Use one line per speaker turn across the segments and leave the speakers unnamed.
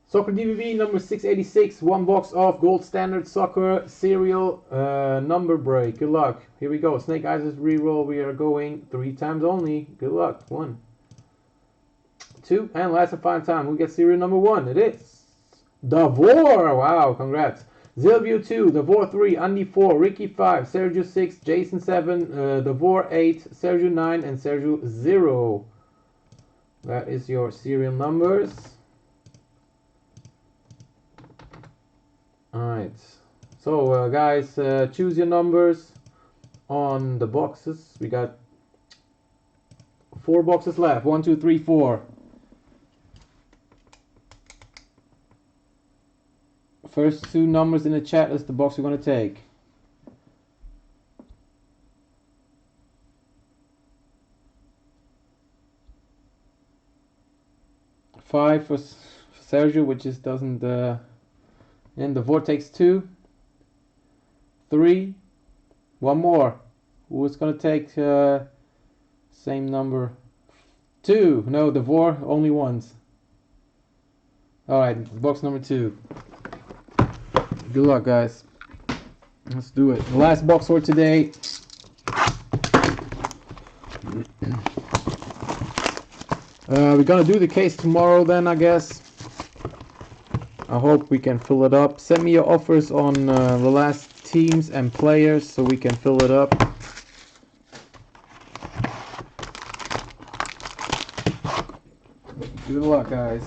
Soccer DBB number 686, one box of Gold Standard Soccer serial number break. Good luck. Here we go. Snake Eyes reroll. We are going 3 times only. Good luck. 1, 2, and last and final time. We get serial number 1. It is Davor. Wow, congrats. Zilview 2, Davor 3, Andy 4, Ricky 5, Sergio 6, Jason 7, Davor 8, Sergio 9, and Sergio 0. That is your serial numbers. Alright, so guys, choose your numbers on the boxes. We got 4 boxes left. 1, 2, 3, 4. First 2 numbers in the chat is the box we're going to take. Five for Sergio, which just doesn't... And the Vortex 2, 3, 1 more. Who's going to take same number? 2. No, the Vor only once. Alright, box number 2. Good luck, guys. Let's do it. The last box for today. We're going to do the case tomorrow then, I guess. I hope we can fill it up. Send me your offers on the last teams and players so we can fill it up. Good luck, guys.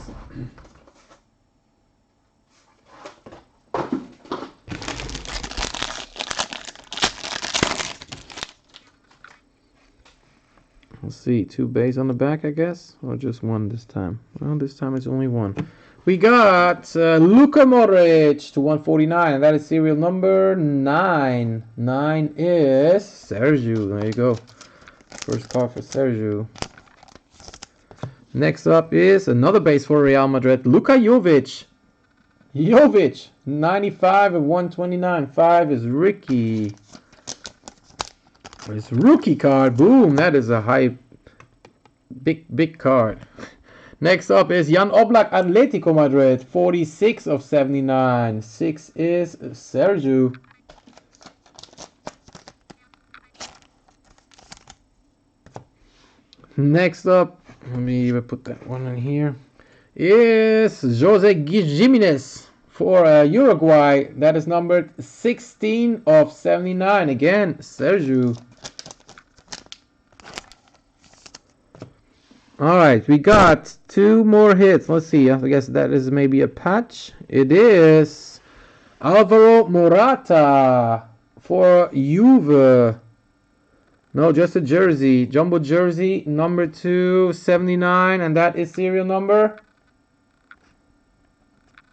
Let's see, 2 bays on the back, I guess, or just 1 this time. Well, this time it's only 1. We got Luka Modric to 149, and that is serial number 9. 9 is Sergio. There you go. First card for Sergio. Next up is another base for Real Madrid, Luka Jovic. 95 of 129. 5 is Ricky. His rookie card. Boom, that is a high, big card. Next up is Jan Oblak, Atletico Madrid, 46 of 79. 6 is Sergio. Next up, let me even put that one in here, is Jose Gimenez for Uruguay. That is numbered 16 of 79. Again, Sergio. Alright, we got 2 more hits. Let's see. I guess that is maybe a patch. It is Alvaro Morata for Juve. No, just a jersey. Jumbo jersey, number 279. And that is serial number.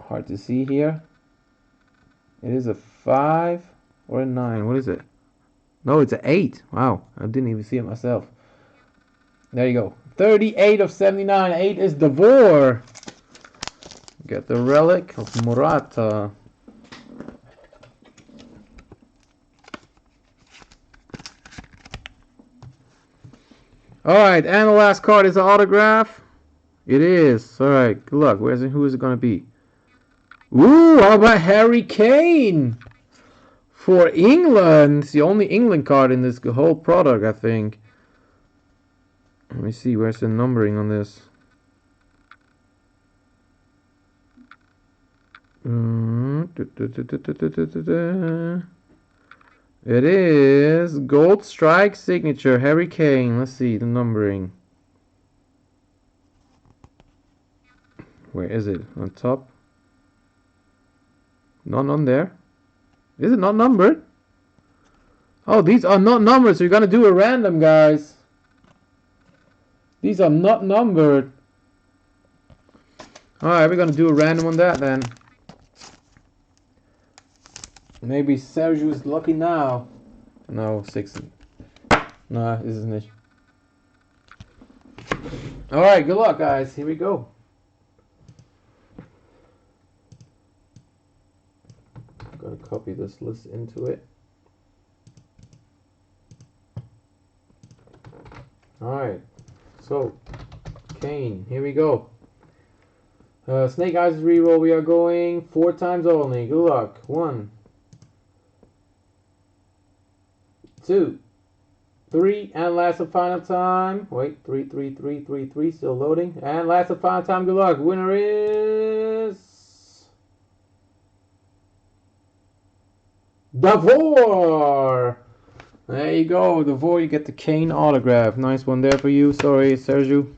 Hard to see here. It is a 5 or a 9. What is it? No, it's an 8. Wow, I didn't even see it myself. There you go. 38 of 79. 8 is Davor. Get the relic of Morata. Alright, and the last card is an autograph. It is. Alright, good luck. Who is it going to be? Ooh, how about Harry Kane? For England. It's the only England card in this whole product, I think. Let me see, where's the numbering on this? It is Gold Strike Signature, Harry Kane. Let's see the numbering. Where is it? On top? Not on there. Is it not numbered? Oh, these are not numbered, so you're gonna do a random, guys. These are not numbered. Alright, we're gonna do a random on that then. Maybe Sergio's lucky now. No, 6. No, this isn't it. Alright, good luck, guys. Here we go. I'm gonna copy this list into it. Alright. So, Kane, here we go. Snake Eyes reroll. We are going 4 times only. Good luck. 1, 2, 3, and last and final time. Wait, 3, 3, 3, 3, 3. Still loading. And last and final time. Good luck. Winner is Davor. There you go, Davor. You get the Kane autograph. Nice one there for you. Sorry, Sergio.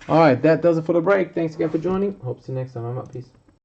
All right, that does it for the break. Thanks again for joining. Hope to see you next time. I'm out. Peace.